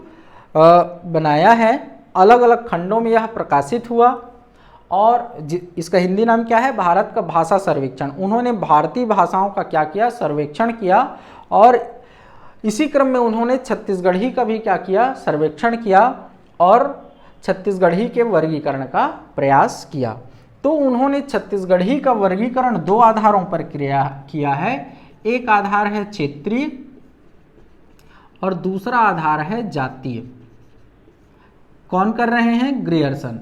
बनाया है। अलग अलग खंडों में यह प्रकाशित हुआ और इसका हिंदी नाम क्या है, भारत का भाषा सर्वेक्षण। उन्होंने भारतीय भाषाओं का क्या किया, सर्वेक्षण किया और इसी क्रम में उन्होंने छत्तीसगढ़ी का भी क्या किया, सर्वेक्षण किया और छत्तीसगढ़ी के वर्गीकरण का प्रयास किया। तो उन्होंने छत्तीसगढ़ी का वर्गीकरण दो आधारों पर किया है। एक आधार है क्षेत्रीय और दूसरा आधार है जातीय। कौन कर रहे हैं, ग्रियर्सन।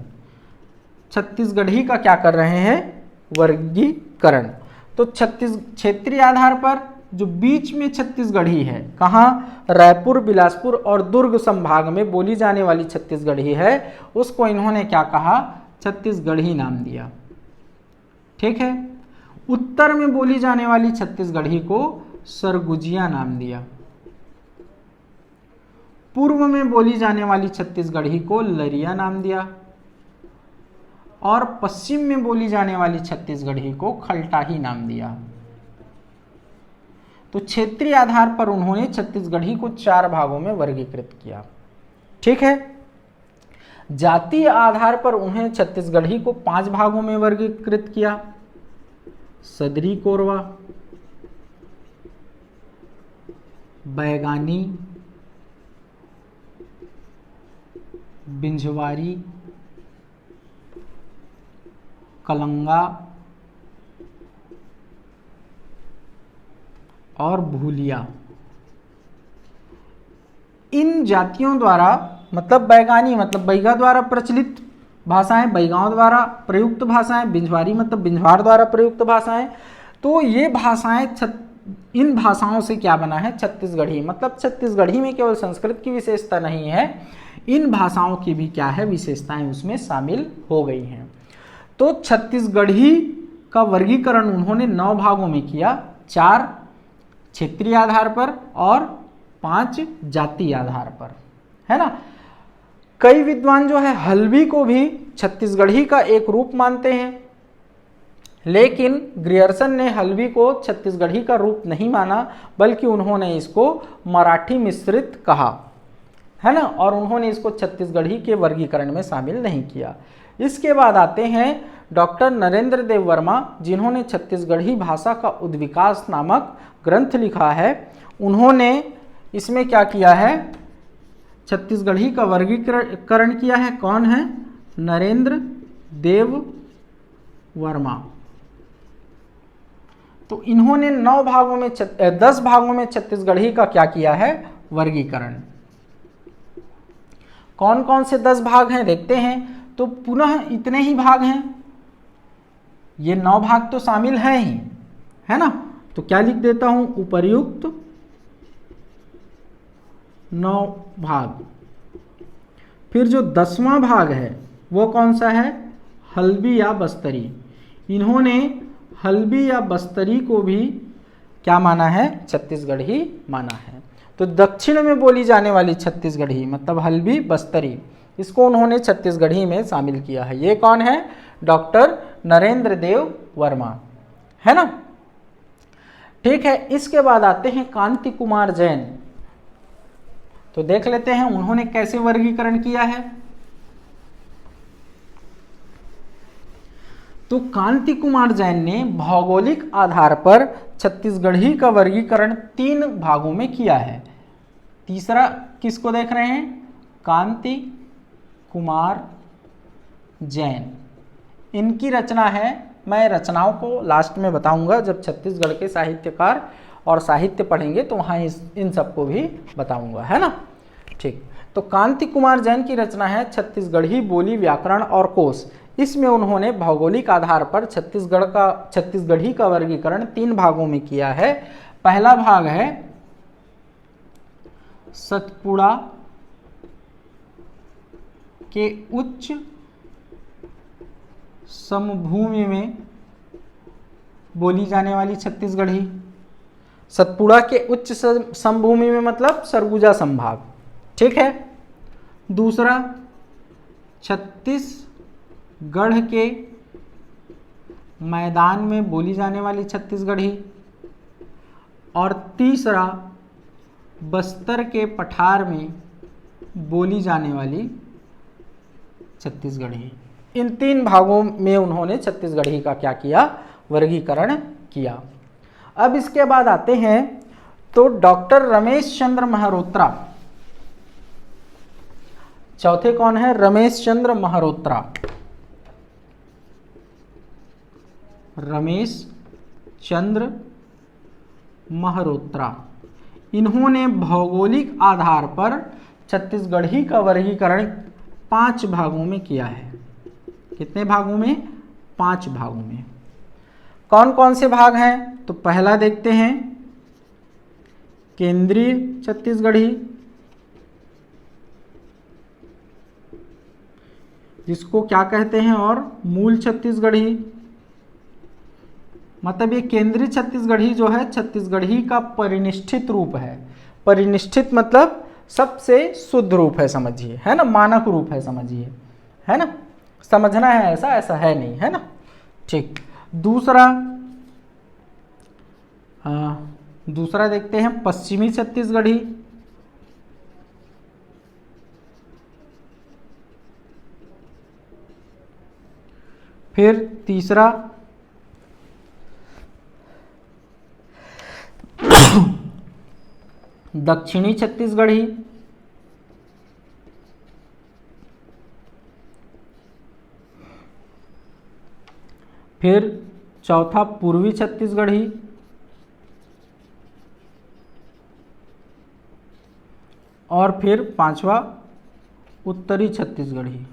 छत्तीसगढ़ी का क्या कर रहे हैं, वर्गीकरण। तो क्षेत्रीय आधार पर जो बीच में छत्तीसगढ़ी है, कहाँ, रायपुर, बिलासपुर और दुर्ग संभाग में बोली जाने वाली छत्तीसगढ़ी है, उसको इन्होंने क्या कहा, छत्तीसगढ़ी नाम दिया। ठीक है। उत्तर में बोली जाने वाली छत्तीसगढ़ी को सरगुजिया नाम दिया। पूर्व में बोली जाने वाली छत्तीसगढ़ी को लरिया नाम दिया और पश्चिम में बोली जाने वाली छत्तीसगढ़ी को खलटाही नाम दिया। तो क्षेत्रीय आधार पर उन्होंने छत्तीसगढ़ी को 4 भागों में वर्गीकृत किया। ठीक है। जातीय आधार पर उन्हें छत्तीसगढ़ी को 5 भागों में वर्गीकृत किया। सदरी कोरवा, बैगानी, बिंझवारी, कलंगा और भूलिया। इन जातियों द्वारा, मतलब बैगानी मतलब बैगा द्वारा प्रचलित भाषाएं, बैगाओं द्वारा प्रयुक्त भाषाएं, बिंझवारी मतलब बिंझवार द्वारा प्रयुक्त भाषाएं। तो ये भाषाएं इन भाषाओं से क्या बना है, छत्तीसगढ़ी। मतलब छत्तीसगढ़ी में केवल संस्कृत की विशेषता नहीं है, इन भाषाओं की भी क्या है, विशेषताएं उसमें शामिल हो गई हैं। तो छत्तीसगढ़ी का वर्गीकरण उन्होंने 9 भागों में किया, 4 क्षेत्रीय आधार पर और 5 जातीय आधार पर, है ना। कई विद्वान जो है हल्बी को भी छत्तीसगढ़ी का एक रूप मानते हैं, लेकिन ग्रियर्सन ने हल्बी को छत्तीसगढ़ी का रूप नहीं माना, बल्कि उन्होंने इसको मराठी मिश्रित कहा, है ना, और उन्होंने इसको छत्तीसगढ़ी के वर्गीकरण में शामिल नहीं किया। इसके बाद आते हैं डॉक्टर नरेंद्र देव वर्मा, जिन्होंने छत्तीसगढ़ी भाषा का उद्विकास नामक ग्रंथ लिखा है। उन्होंने इसमें क्या किया है, छत्तीसगढ़ी का वर्गीकरण किया है। कौन है, नरेंद्र देव वर्मा। तो इन्होंने 10 भागों में छत्तीसगढ़ी का क्या किया है, वर्गीकरण। कौन कौन से 10 भाग हैं देखते हैं। तो पुनः इतने ही भाग हैं, ये 9 भाग तो शामिल हैं ही, है ना। तो क्या लिख देता हूं, उपर्युक्त 9 भाग। फिर जो 10वां भाग है वो कौन सा है, हल्बी या बस्तरी। इन्होंने हल्बी या बस्तरी को भी क्या माना है, छत्तीसगढ़ी माना है। तो दक्षिण में बोली जाने वाली छत्तीसगढ़ी मतलब हल्बी बस्तरी, इसको उन्होंने छत्तीसगढ़ी में शामिल किया है। ये कौन है, डॉक्टर नरेंद्र देव वर्मा, है ना। ठीक है। इसके बाद आते हैं कांति कुमार जैन। तो देख लेते हैं उन्होंने कैसे वर्गीकरण किया है। तो कांति कुमार जैन ने भौगोलिक आधार पर छत्तीसगढ़ी का वर्गीकरण 3 भागों में किया है। तीसरा किसको देख रहे हैं, कांति कुमार जैन। इनकी रचना है, मैं रचनाओं को लास्ट में बताऊंगा, जब छत्तीसगढ़ के साहित्यकार और साहित्य पढ़ेंगे तो वहाँ इन सबको भी बताऊंगा, है ना। ठीक। तो कांति कुमार जैन की रचना है छत्तीसगढ़ी बोली व्याकरण और कोश। इसमें उन्होंने भौगोलिक आधार पर छत्तीसगढ़ी का वर्गीकरण 3 भागों में किया है। पहला भाग है सतपुड़ा के उच्च समभूमि में बोली जाने वाली छत्तीसगढ़ी। सतपुड़ा के उच्च समभूमि में मतलब सरगुजा संभाग, ठीक है। दूसरा छत्तीसगढ़ के मैदान में बोली जाने वाली छत्तीसगढ़ी, और तीसरा बस्तर के पठार में बोली जाने वाली छत्तीसगढ़ी। इन 3 भागों में उन्होंने छत्तीसगढ़ी का क्या किया, वर्गीकरण किया। अब इसके बाद आते हैं तो डॉक्टर रमेश चंद्र महरोत्रा। चौथे कौन है, रमेश चंद्र महरोत्रा। रमेश चंद्र महरोत्रा, इन्होंने भौगोलिक आधार पर छत्तीसगढ़ी का वर्गीकरण 5 भागों में किया है। कितने भागों में, 5 भागों में। कौन कौन से भाग हैं, तो पहला देखते हैं केंद्रीय छत्तीसगढ़ी, जिसको क्या कहते हैं, और मूल छत्तीसगढ़ी। मतलब ये केंद्रीय छत्तीसगढ़ी जो है छत्तीसगढ़ी का परिनिष्ठित रूप है। परिनिष्ठित मतलब सबसे शुद्ध रूप है, समझिए, है ना, मानक रूप है, समझिए, है ना, समझना है, ऐसा ऐसा है नहीं, है ना, ठीक। दूसरा देखते हैं पश्चिमी छत्तीसगढ़ी, फिर तीसरा दक्षिणी छत्तीसगढ़ी, फिर चौथा पूर्वी छत्तीसगढ़ी, और फिर 5वां उत्तरी छत्तीसगढ़ी।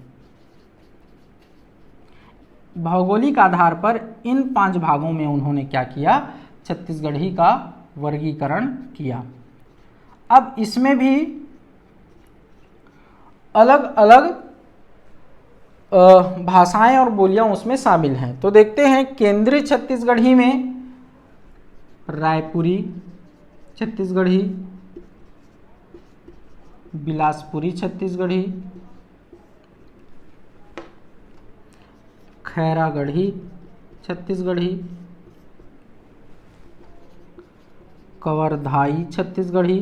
भौगोलिक आधार पर इन 5 भागों में उन्होंने क्या किया, छत्तीसगढ़ी का वर्गीकरण किया। अब इसमें भी अलग अलग भाषाएं और बोलियां उसमें शामिल हैं। तो देखते हैं केंद्रीय छत्तीसगढ़ी में रायपुरी छत्तीसगढ़ी, बिलासपुरी छत्तीसगढ़ी, खैरागढ़ी छत्तीसगढ़ी, कवर्धाई छत्तीसगढ़ी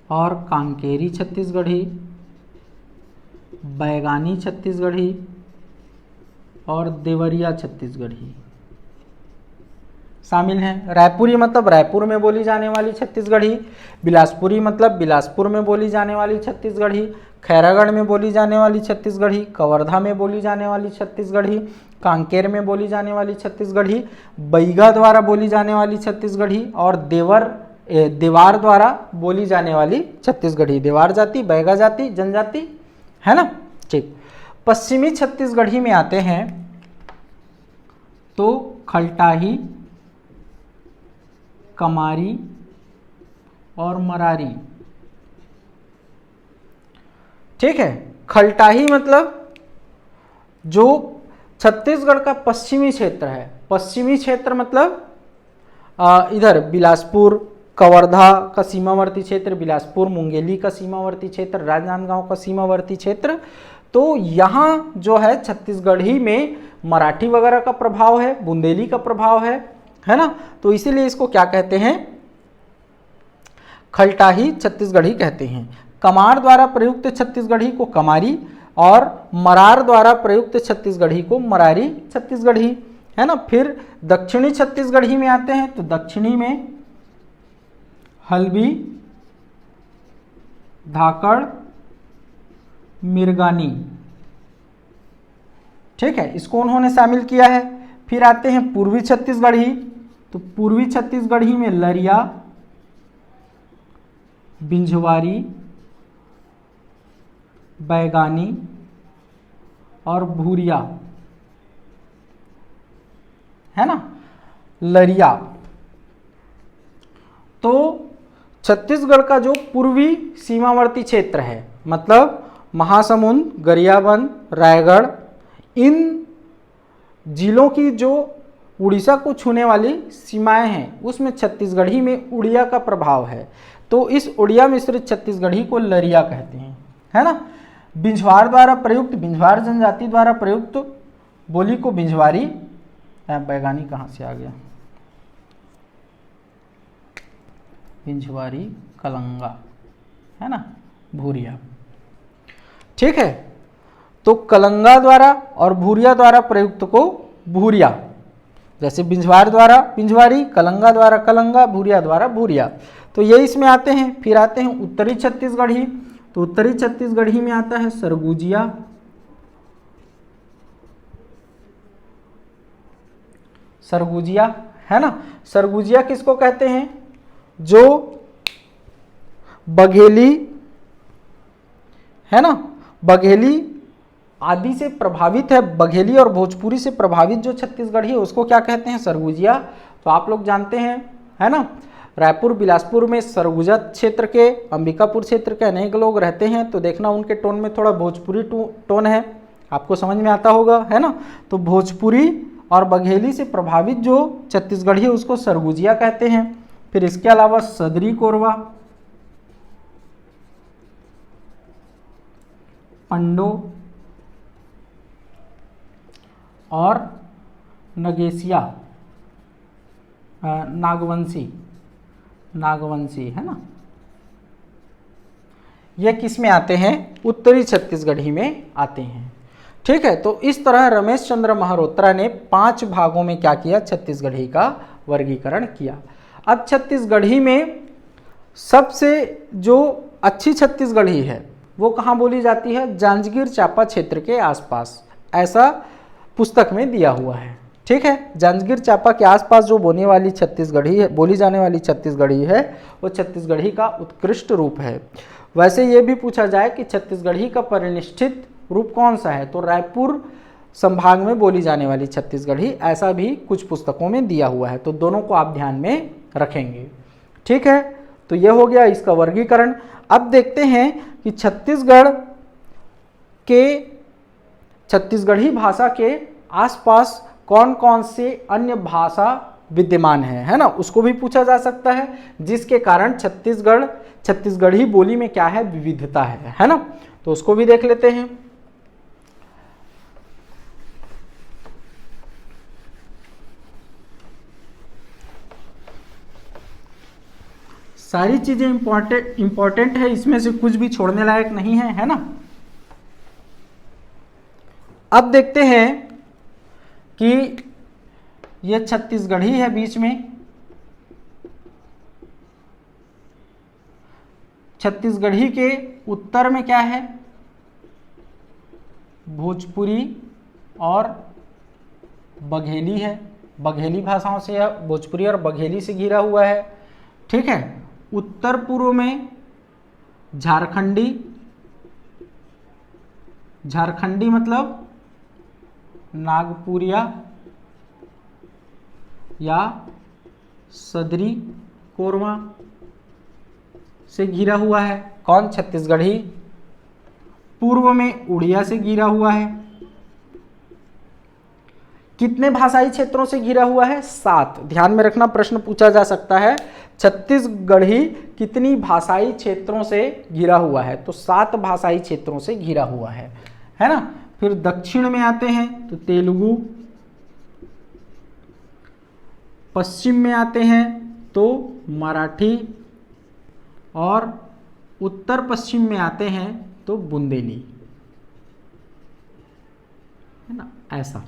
और कांकेरी छत्तीसगढ़ी, बैगानी छत्तीसगढ़ी और देवरिया छत्तीसगढ़ी शामिल हैं। रायपुरी मतलब रायपुर में बोली जाने वाली छत्तीसगढ़ी, बिलासपुरी मतलब बिलासपुर में बोली जाने वाली छत्तीसगढ़ी, खैरागढ़ में बोली जाने वाली छत्तीसगढ़ी, कवर्धा में बोली जाने वाली छत्तीसगढ़ी, कांकेर में बोली जाने वाली छत्तीसगढ़ी, बैगा द्वारा बोली जाने वाली छत्तीसगढ़ी और देवार द्वारा बोली जाने वाली छत्तीसगढ़ी। देवार जाति, बैगा जाति, जनजाति, है ना, ठीक। पश्चिमी छत्तीसगढ़ी में आते हैं तो खलटाही, कमारी और मरारी, ठीक है। खलटाही मतलब जो छत्तीसगढ़ का पश्चिमी क्षेत्र है। पश्चिमी क्षेत्र मतलब इधर बिलासपुर, कवर्धा का सीमावर्ती क्षेत्र, बिलासपुर मुंगेली का सीमावर्ती क्षेत्र, राजनांदगांव का सीमावर्ती क्षेत्र। तो यहाँ जो है छत्तीसगढ़ी में मराठी वगैरह का प्रभाव है, बुंदेली का प्रभाव है ना, तो इसीलिए इसको क्या कहते हैं, खलटाही छत्तीसगढ़ी कहते हैं। कमार द्वारा प्रयुक्त छत्तीसगढ़ी को कमारी और मरार द्वारा प्रयुक्त छत्तीसगढ़ी को मरारी छत्तीसगढ़ी, है ना। फिर दक्षिणी छत्तीसगढ़ी में आते हैं तो दक्षिणी में हल्बी, धाकड़, मिर्गानी, ठीक है, इसको उन्होंने शामिल किया है। फिर आते हैं पूर्वी छत्तीसगढ़ी, तो पूर्वी छत्तीसगढ़ी में लरिया, बिंझवारी, बैगानी और भूरिया, है ना, लरिया। तो छत्तीसगढ़ का जो पूर्वी सीमावर्ती क्षेत्र है, मतलब महासमुंद, गरियाबंद, रायगढ़, इन जिलों की जो उड़ीसा को छूने वाली सीमाएं हैं उसमें छत्तीसगढ़ी में उड़िया का प्रभाव है। तो इस उड़िया मिश्रित छत्तीसगढ़ी को लरिया कहते हैं, है ना। बिंझवार द्वारा प्रयुक्त, बिंझवार जनजाति द्वारा प्रयुक्त बोली को बिंझवारी, बैगानी कहाँ से आ गया, बिंझवारी, कलंगा, है ना, भूरिया। ठीक है, तो कलंगा द्वारा और भूरिया द्वारा प्रयुक्त को भूरिया, जैसे बिंझवार द्वारा बिंझवारी, कलंगा द्वारा कलंगा, भूरिया द्वारा भूरिया, तो ये इसमें आते हैं। फिर आते हैं उत्तरी छत्तीसगढ़ी, तो उत्तरी छत्तीसगढ़ी में आता है सरगुजिया, सरगुजिया, है ना। सरगुजिया किसको कहते हैं, जो बघेली, है ना, बघेली आदि से प्रभावित है, बघेली और भोजपुरी से प्रभावित जो छत्तीसगढ़ी है उसको क्या कहते हैं, सरगुजिया। तो आप लोग जानते हैं, है ना, रायपुर बिलासपुर में सरगुजा क्षेत्र के, अंबिकापुर क्षेत्र के अनेक लोग रहते हैं, तो देखना उनके टोन में थोड़ा भोजपुरी टोन है, आपको समझ में आता होगा, है ना। तो भोजपुरी और बघेली से प्रभावित जो छत्तीसगढ़ी है उसको सरगुजिया कहते हैं। फिर इसके अलावा सदरी कोरवा, पंडो और नगेसिया, नागवंशी, नागवंशी, है ना, ये किस में आते हैं, उत्तरी छत्तीसगढ़ी में आते हैं। ठीक है, तो इस तरह रमेश चंद्र महरोत्रा ने 5 भागों में क्या किया, छत्तीसगढ़ी का वर्गीकरण किया। अब छत्तीसगढ़ी में सबसे जो अच्छी छत्तीसगढ़ी है वो कहाँ बोली जाती है, जांजगीर चांपा क्षेत्र के आसपास, ऐसा पुस्तक में दिया हुआ है। ठीक है, जांजगीर चांपा के आसपास जो बोलने वाली छत्तीसगढ़ी है, बोली जाने वाली छत्तीसगढ़ी है, वो छत्तीसगढ़ी का उत्कृष्ट रूप है। वैसे ये भी पूछा जाए कि छत्तीसगढ़ी का परिनिष्ठित रूप कौन सा है, तो रायपुर संभाग में बोली जाने वाली छत्तीसगढ़ी, ऐसा भी कुछ पुस्तकों में दिया हुआ है, तो दोनों को आप ध्यान में रखेंगे। ठीक है, तो यह हो गया इसका वर्गीकरण। अब देखते हैं कि छत्तीसगढ़ के, छत्तीसगढ़ी भाषा के आसपास कौन कौन से अन्य भाषा विद्यमान है ना, उसको भी पूछा जा सकता है, जिसके कारण छत्तीसगढ़ी बोली में क्या है, विविधता है ना, तो उसको भी देख लेते हैं। सारी चीजें इंपॉर्टेंट है, इसमें से कुछ भी छोड़ने लायक नहीं है ना। अब देखते हैं कि ये छत्तीसगढ़ी है बीच में, छत्तीसगढ़ी के उत्तर में क्या है, भोजपुरी और बघेली है, बघेली भाषाओं से, भोजपुरी और बघेली से घिरा हुआ है। ठीक है, उत्तर पूर्व में झारखंडी, झारखंडी मतलब नागपुरिया या सदरी कोरवा से घिरा हुआ है। कौन, छत्तीसगढ़ी। पूर्व में उड़िया से घिरा हुआ है। कितने भाषाई क्षेत्रों से घिरा हुआ है, 7। ध्यान में रखना, प्रश्न पूछा जा सकता है, छत्तीसगढ़ी कितनी भाषाई क्षेत्रों से घिरा हुआ है, तो 7 भाषाई क्षेत्रों से घिरा हुआ है ना। फिर दक्षिण में आते हैं तो तेलुगु, पश्चिम में आते हैं तो मराठी, और उत्तर पश्चिम में आते हैं तो बुंदेली, है ना, ऐसा।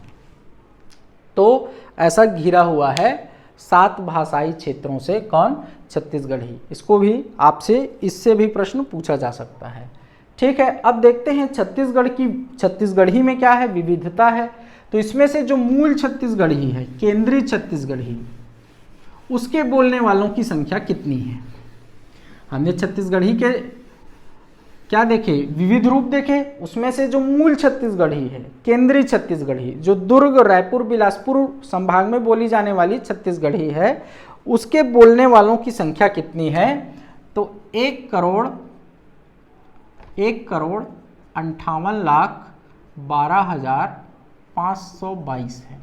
तो ऐसा घिरा हुआ है 7 भाषाई क्षेत्रों से, कौन, छत्तीसगढ़ी। इसको भी आपसे, इससे भी प्रश्न पूछा जा सकता है। ठीक है, अब देखते हैं छत्तीसगढ़ी में क्या है, विविधता है। तो इसमें से जो मूल छत्तीसगढ़ी है, केंद्रीय छत्तीसगढ़ी, उसके बोलने वालों की संख्या कितनी है। हमने छत्तीसगढ़ी के क्या देखे, विविध रूप देखे, उसमें से जो मूल छत्तीसगढ़ी है, केंद्रीय छत्तीसगढ़ी, जो दुर्ग, रायपुर, बिलासपुर संभाग में बोली जाने वाली छत्तीसगढ़ी है, उसके बोलने वालों की संख्या कितनी है, तो 1,58,12,522 है।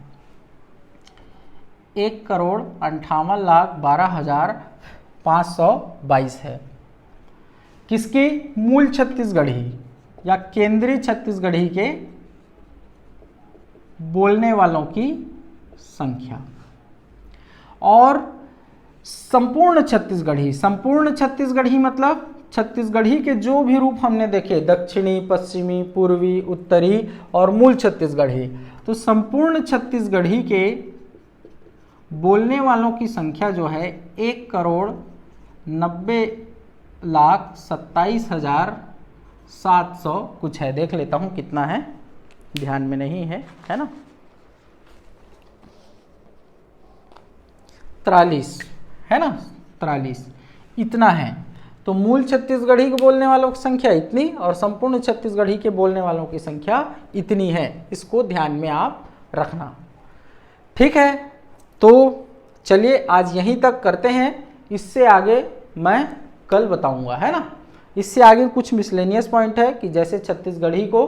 1,58,12,522 है। किसकी, मूल छत्तीसगढ़ी, या केंद्रीय छत्तीसगढ़ी के बोलने वालों की संख्या। और संपूर्ण छत्तीसगढ़ी मतलब छत्तीसगढ़ी के जो भी रूप हमने देखे, दक्षिणी, पश्चिमी, पूर्वी, उत्तरी और मूल छत्तीसगढ़ी, तो संपूर्ण छत्तीसगढ़ी के बोलने वालों की संख्या जो है 1,90,27,700 कुछ है। देख लेता हूं कितना है, ध्यान में नहीं है, है ना, 43 है ना, 43 इतना है। तो मूल छत्तीसगढ़ी के बोलने वालों की संख्या इतनी और संपूर्ण छत्तीसगढ़ी के बोलने वालों की संख्या इतनी है। इसको ध्यान में आप रखना, ठीक है। तो चलिए आज यहीं तक करते हैं, इससे आगे मैं कल बताऊंगा, है ना। इससे आगे कुछ मिसलेनियस पॉइंट है कि जैसे छत्तीसगढ़ी को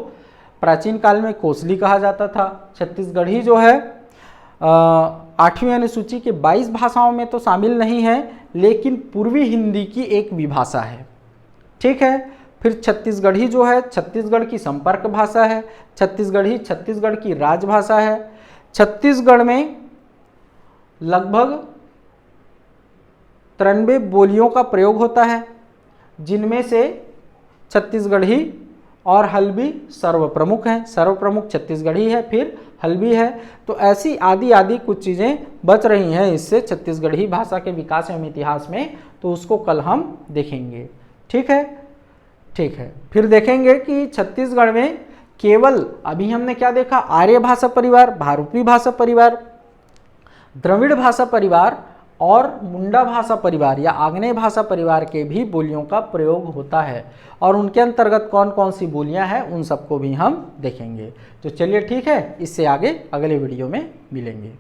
प्राचीन काल में कोसली कहा जाता था। छत्तीसगढ़ी जो है 8वीं अनुसूची के 22 भाषाओं में तो शामिल नहीं है, लेकिन पूर्वी हिंदी की एक विभाषा है, ठीक है। फिर छत्तीसगढ़ी जो है छत्तीसगढ़ की संपर्क भाषा है। छत्तीसगढ़ी छत्तीसगढ़ की राजभाषा है। छत्तीसगढ़ में लगभग 93 बोलियों का प्रयोग होता है, जिनमें से छत्तीसगढ़ी और हल्बी सर्वप्रमुख हैं। सर्वप्रमुख छत्तीसगढ़ी है, फिर हल्बी है। तो ऐसी आदि कुछ चीज़ें बच रही हैं इससे छत्तीसगढ़ी भाषा के विकास एवं इतिहास में, तो उसको कल हम देखेंगे, ठीक है। ठीक है, फिर देखेंगे कि छत्तीसगढ़ में केवल अभी हमने क्या देखा, आर्य भाषा परिवार, भारूपी भाषा परिवार, द्रविड़ भाषा परिवार और मुंडा भाषा परिवार या आग्नेय भाषा परिवार के भी बोलियों का प्रयोग होता है, और उनके अंतर्गत कौन कौन सी बोलियां हैं उन सबको भी हम देखेंगे। तो चलिए ठीक है, इससे आगे अगले वीडियो में मिलेंगे।